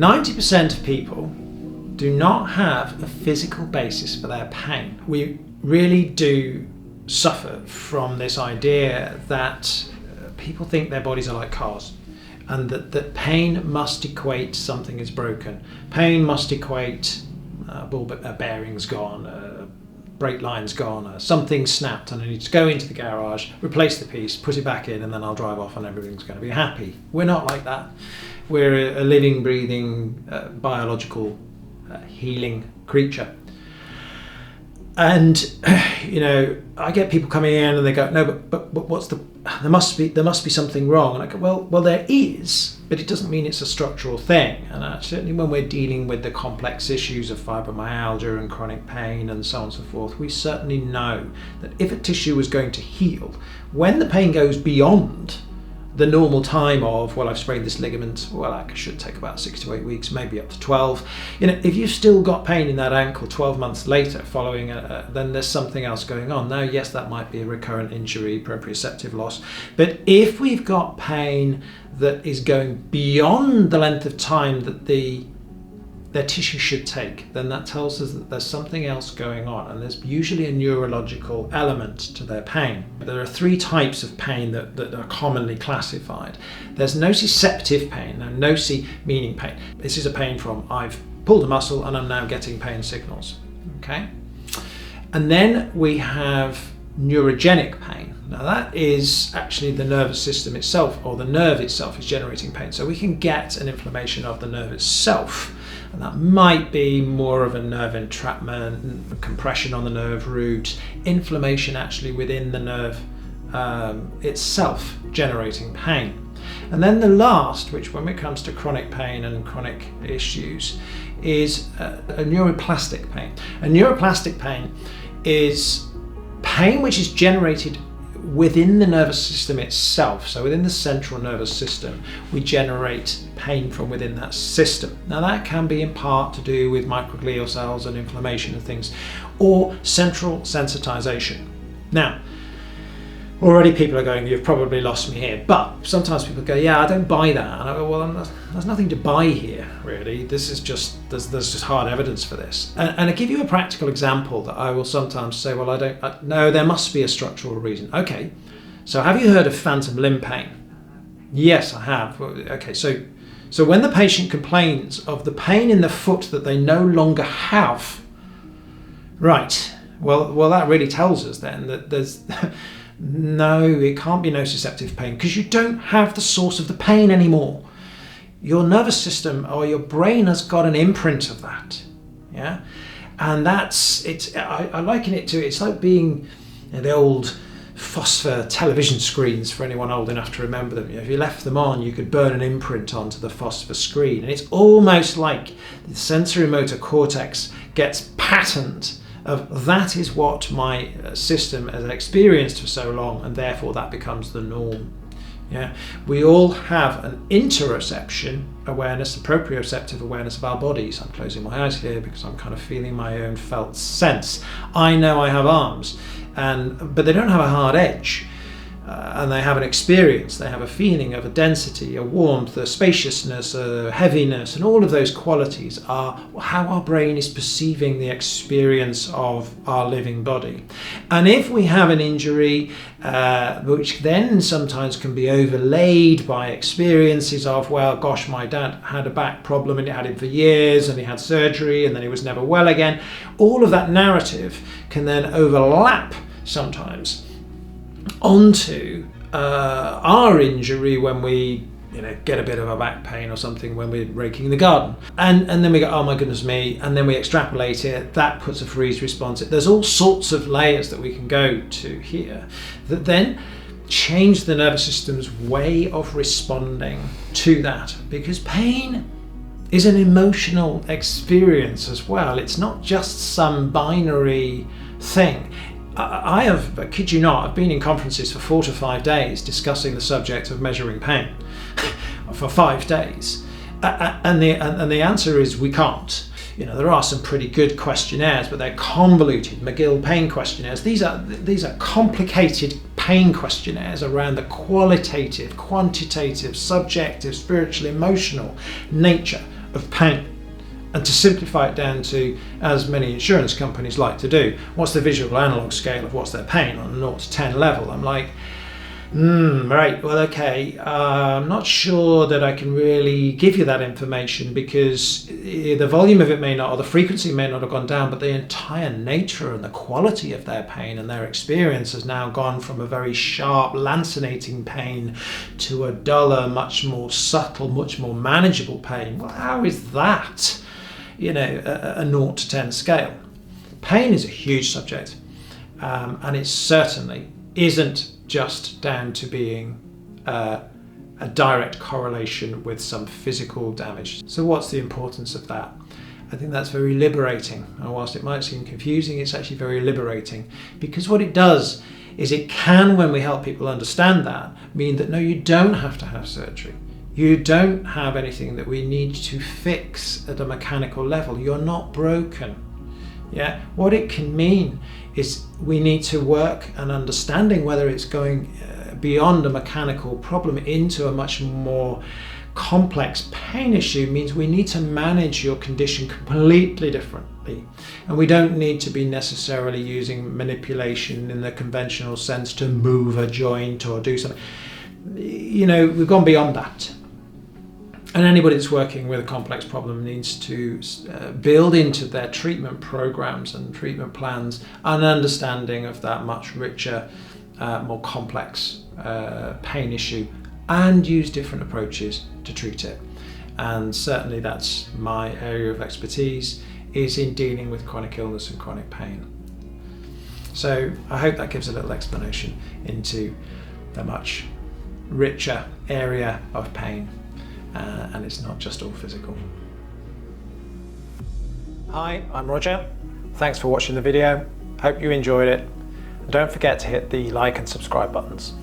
90% of people do not have a physical basis for their pain. We really do suffer from this idea that people think their bodies are like cars, and that pain must equate something is broken. Pain must equate ball bearing's gone, brake line's gone, something snapped and I need to go into the garage, replace the piece, put it back in, and then I'll drive off and everything's going to be happy. We're not like that. We're a living, breathing, biological, healing creature. And I get people coming in and they go, no, but what's there must be something wrong. And I go, well there is, but it doesn't mean it's a structural thing. And certainly when we're dealing with the complex issues of fibromyalgia and chronic pain and so on and so forth, we certainly know that if a tissue is going to heal, when the pain goes beyond the normal time of, well, I've sprained this ligament, well, that should take about 6 to 8 weeks, maybe up to 12. If you've still got pain in that ankle 12 months later following, then there's something else going on. Now, yes, that might be a recurrent injury, proprioceptive loss. But if we've got pain that is going beyond the length of time that their tissue should take, then that tells us that there's something else going on, and there's usually a neurological element to their pain. There are 3 types of pain that are commonly classified. There's nociceptive pain. Now, noci meaning pain. This is a pain from I've pulled a muscle and I'm now getting pain signals. Okay? And then we have neurogenic pain. Now that is actually the nervous system itself, or the nerve itself is generating pain. So we can get an inflammation of the nerve itself. And that might be more of a nerve entrapment, compression on the nerve root, inflammation actually within the nerve itself generating pain. And then the last, which when it comes to chronic pain and chronic issues, is a neuroplastic pain. A neuroplastic pain is pain which is generated within the nervous system itself. So within the central nervous system, we generate pain from within that system. Now that can be in part to do with microglial cells and inflammation and things, or central sensitization. Now, already people are going, you've probably lost me here. But sometimes people go, yeah, I don't buy that. And I go, well, there's nothing to buy here, really. This is just, there's just hard evidence for this. And I give you a practical example that I will sometimes say, well, no, there must be a structural reason. Okay, so have you heard of phantom limb pain? Yes, I have. Okay, so when the patient complains of the pain in the foot that they no longer have, right, well, that really tells us then that there's... No, it can't be nociceptive pain because you don't have the source of the pain anymore. Your nervous system or your brain has got an imprint of that, yeah, and I liken it to, it's like being the old phosphor television screens, for anyone old enough to remember them. If you left them on, you could burn an imprint onto the phosphor screen, and it's almost like the sensory motor cortex gets patterned of that is what my system has experienced for so long, and therefore that becomes the norm. Yeah, we all have an interoception awareness, a proprioceptive awareness of our bodies. I'm closing my eyes here because I'm kind of feeling my own felt sense. I know I have arms, but they don't have a hard edge. And they have an experience, they have a feeling of a density, a warmth, a spaciousness, a heaviness, and all of those qualities are how our brain is perceiving the experience of our living body. And if we have an injury, which then sometimes can be overlaid by experiences of, well, gosh, my dad had a back problem and it had him for years and he had surgery and then he was never well again, all of that narrative can then overlap sometimes onto our injury when we get a bit of a back pain or something when we're raking the garden, and then we go, oh my goodness me, and then we extrapolate it, that puts a freeze response. There's all sorts of layers that we can go to here that then change the nervous system's way of responding to that, because pain is an emotional experience as well. It's not just some binary thing. I kid you not, I've been in conferences for 4 to 5 days discussing the subject of measuring pain for 5 days, and the answer is we can't. There are some pretty good questionnaires, but they're convoluted McGill pain questionnaires. These are complicated pain questionnaires around the qualitative, quantitative, subjective, spiritual, emotional nature of pain. And to simplify it down to, as many insurance companies like to do, what's the visual analog scale of what's their pain on a 0 to 10 level? I'm like, right, well, okay, I'm not sure that I can really give you that information, because the volume of it may not, or the frequency may not have gone down, but the entire nature and the quality of their pain and their experience has now gone from a very sharp, lancinating pain to a duller, much more subtle, much more manageable pain. Well, how is that, a 0 to 10 scale? Pain is a huge subject, and it certainly isn't just down to being a direct correlation with some physical damage. So what's the importance of that? I think that's very liberating. And whilst it might seem confusing, it's actually very liberating, because what it does is it can, when we help people understand that, mean that no, you don't have to have surgery. You don't have anything that we need to fix at a mechanical level. You're not broken. Yeah, what it can mean is we need to work on understanding whether it's going beyond a mechanical problem into a much more complex pain issue. Means we need to manage your condition completely differently, and we don't need to be necessarily using manipulation in the conventional sense to move a joint or do something. We've gone beyond that. And anybody that's working with a complex problem needs to build into their treatment programs and treatment plans an understanding of that much richer, more complex pain issue, and use different approaches to treat it. And certainly that's my area of expertise, is in dealing with chronic illness and chronic pain. So I hope that gives a little explanation into the much richer area of pain. And it's not just all physical. Hi, I'm Roger. Thanks for watching the video. Hope you enjoyed it. And don't forget to hit the like and subscribe buttons.